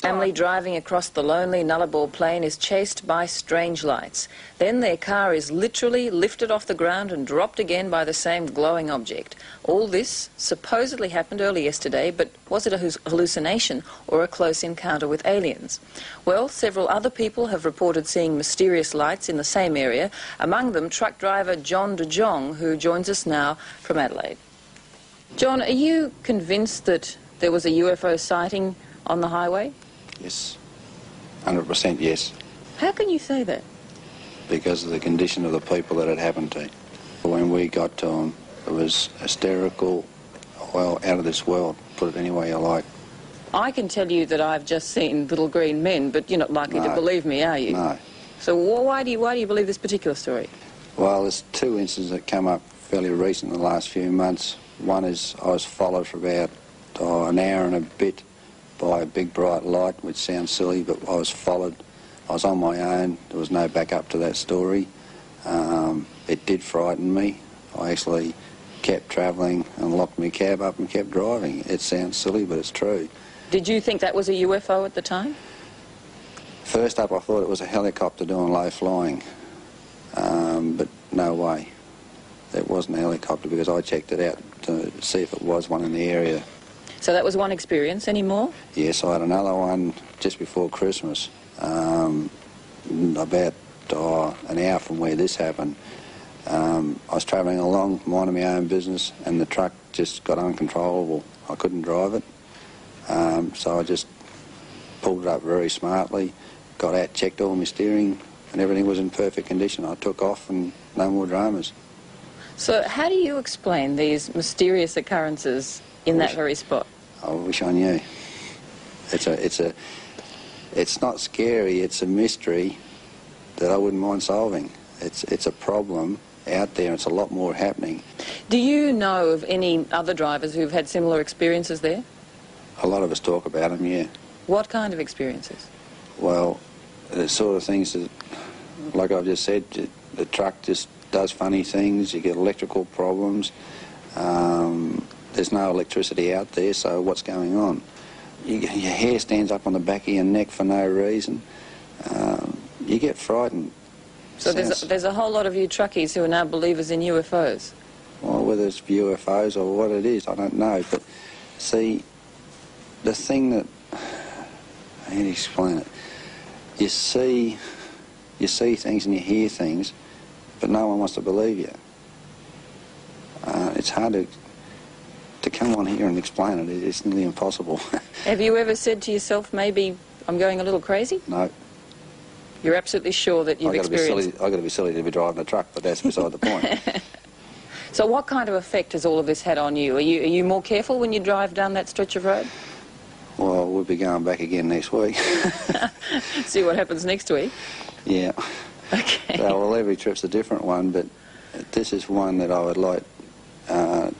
family driving across the lonely Nullarbor Plain is chased by strange lights. Then their car is literally lifted off the ground and dropped again by the same glowing object. All this supposedly happened early yesterday, but was it a hallucination or a close encounter with aliens? Well, several other people have reported seeing mysterious lights in the same area, among them truck driver John de Jong, who joins us now from Adelaide. John, are you convinced that there was a UFO sighting on the highway? Yes, 100% yes. How can you say that? Because of the condition of the people that it happened to. When we got to them, it was hysterical, well, out of this world, put it any way you like. I can tell you that I've just seen little green men, but you're not likely to believe me, are you? No. So why do you believe this particular story? Well, there's two incidents that come up fairly recent in the last few months. One is I was followed for about an hour and a bit by a big bright light, which sounds silly, but I was followed. I was on my own. There was no backup to that story. It did frighten me. I actually kept travelling and locked my cab up and kept driving. It sounds silly, but it's true. Did you think that was a UFO at the time? First up, I thought it was a helicopter doing low flying, but no way. It wasn't a helicopter because I checked it out to see if it was one in the area. So that was one experience. Any more? Yes, I had another one just before Christmas, about an hour from where this happened. I was travelling along, minding my own business, and the truck just got uncontrollable. I couldn't drive it, so I just pulled it up very smartly, got out, checked all my steering, and everything was in perfect condition. I took off and no more dramas. So how do you explain these mysterious occurrences in that very spot? I wish I knew. It's not scary, it's a mystery that I wouldn't mind solving. It's a problem out there, and it's a lot more happening. Do you know of any other drivers who've had similar experiences there? A lot of us talk about them, yeah. What kind of experiences? Well, the sort of things that, like I've just said, the truck just does funny things, you get electrical problems, there's no electricity out there, so what's going on? Your hair stands up on the back of your neck for no reason. You get frightened. So there's a whole lot of you truckies who are now believers in UFOs? Well, whether it's UFOs or what it is, I don't know, but see, the thing that, how do you explain it? You see things and you hear things, but no one wants to believe you. It's hard to come on here and explain it. It's nearly impossible. Have you ever said to yourself, maybe I'm going a little crazy? No. You're absolutely sure that you've experienced... I've got to be silly to be driving a truck, but that's beside the point. So what kind of effect has all of this had on you? Are you more careful when you drive down that stretch of road? Well, we'll be going back again next week. See what happens next week? Yeah. Okay. So, well, every trip's a different one, but this is one that I would like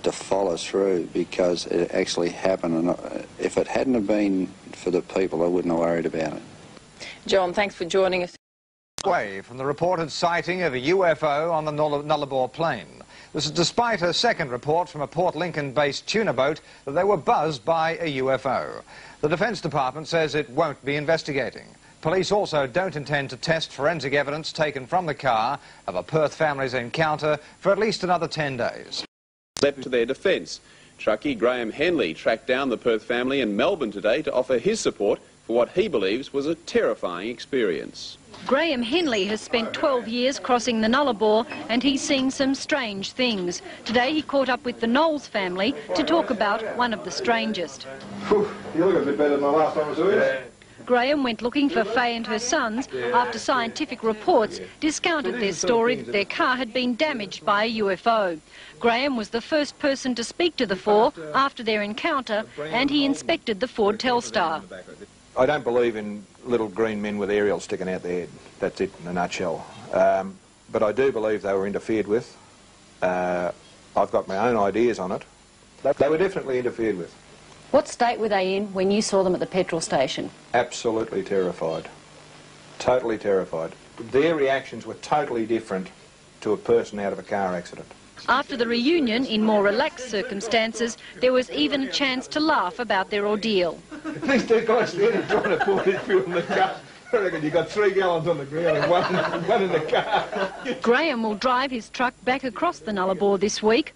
to follow through because it actually happened, and if it hadn't have been for the people, I wouldn't have worried about it. John, thanks for joining us. Away from the reported sighting of a UFO on the Nullarbor Plain. This is despite a second report from a Port Lincoln-based tuna boat that they were buzzed by a UFO. The Defence Department says it won't be investigating. Police also don't intend to test forensic evidence taken from the car of a Perth family's encounter for at least another 10 days. Leapt to their defence. Truckie Graham Henley tracked down the Perth family in Melbourne today to offer his support for what he believes was a terrifying experience. Graham Henley has spent 12 years crossing the Nullabor and he's seen some strange things. Today he caught up with the Knowles family to talk about one of the strangest. Whew, you look a bit better than the last time I saw you. Graham went looking for Faye and her sons after scientific reports discounted their story that their car had been damaged by a UFO. Graham was the first person to speak to the four after their encounter, and he inspected the Ford Telstar. I don't believe in little green men with aerials sticking out their head. That's it in a nutshell. But I do believe they were interfered with. I've got my own ideas on it. They were definitely interfered with. What state were they in when you saw them at the petrol station? Absolutely terrified. Totally terrified. Their reactions were totally different to a person out of a car accident. After the reunion, in more relaxed circumstances, there was even a chance to laugh about their ordeal. These two guys standing trying to pour this fuel in the car. I reckon you got 3 gallons on the ground and one in the car. Graham will drive his truck back across the Nullarbor this week.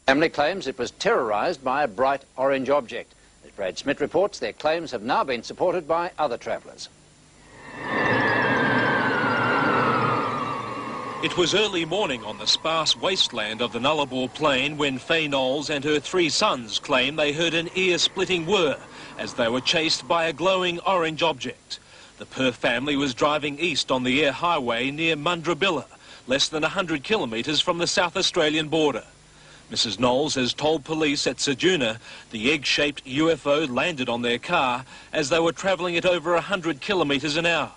Family claims it was terrorised by a bright orange object. As Brad Smith reports, their claims have now been supported by other travellers. It was early morning on the sparse wasteland of the Nullarbor Plain when Faye Knowles and her 3 sons claim they heard an ear-splitting whir as they were chased by a glowing orange object. The Perth family was driving east on the air highway near Mundrabilla, less than 100 kilometres from the South Australian border. Mrs Knowles has told police at Ceduna the egg-shaped UFO landed on their car as they were travelling at over 100 kilometres an hour.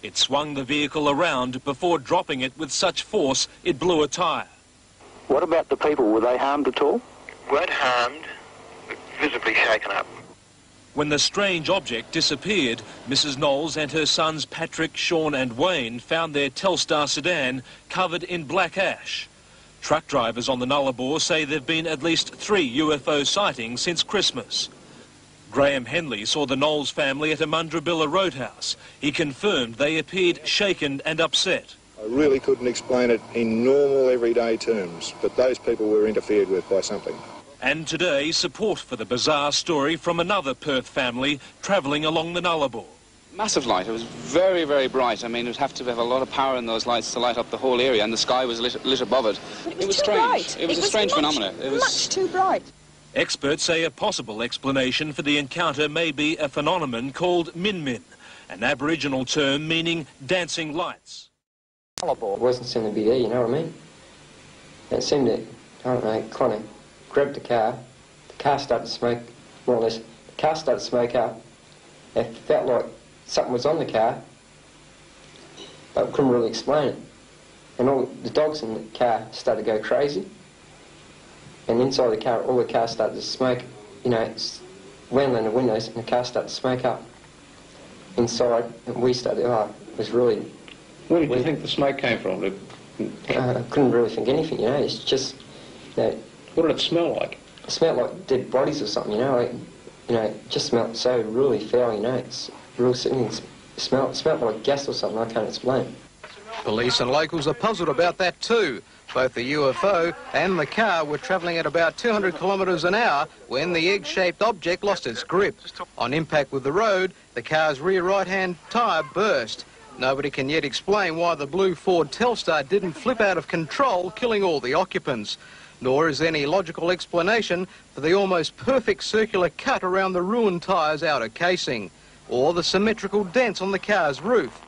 It swung the vehicle around before dropping it with such force it blew a tyre. What about the people? Were they harmed at all? Weren't harmed, but visibly shaken up. When the strange object disappeared, Mrs Knowles and her sons Patrick, Sean and Wayne found their Telstar sedan covered in black ash. Truck drivers on the Nullabor say there have been at least 3 UFO sightings since Christmas. Graham Henley saw the Knowles family at a Mundrabilla roadhouse. He confirmed they appeared shaken and upset. I really couldn't explain it in normal everyday terms, but those people were interfered with by something. And today, support for the bizarre story from another Perth family travelling along the Nullabor. Massive light. It was very, very bright. I mean, it would have to have a lot of power in those lights to light up the whole area, and the sky was lit above it. But it was too strange. bright. It was a strange phenomenon. It was much too bright. Experts say a possible explanation for the encounter may be a phenomenon called min-min, an Aboriginal term meaning dancing lights. It wasn't seeming to be there, you know what I mean? It seemed to, I don't know, kind of grabbed the car started to smoke, more or less, the car started to smoke up. It felt like something was on the car, but I couldn't really explain it. And all the dogs in the car started to go crazy. And inside the car, all the cars started to smoke, you know, wound in the windows and the car started to smoke up inside. And we started, it was really... Where did you think the smoke came from? I couldn't really think anything, you know, it's just... You know, What did it smell like? It smelled like dead bodies or something, you know, like, you know, it just smelled so really foul, you know, it's real sickening. It smelled like gas or something, I can't explain. Police and locals are puzzled about that too. Both the UFO and the car were travelling at about 200 kilometres an hour when the egg-shaped object lost its grip. On impact with the road, the car's rear right-hand tyre burst. Nobody can yet explain why the blue Ford Telstar didn't flip out of control, killing all the occupants. Nor is there any logical explanation for the almost perfect circular cut around the ruined tyre's outer casing, or the symmetrical dents on the car's roof.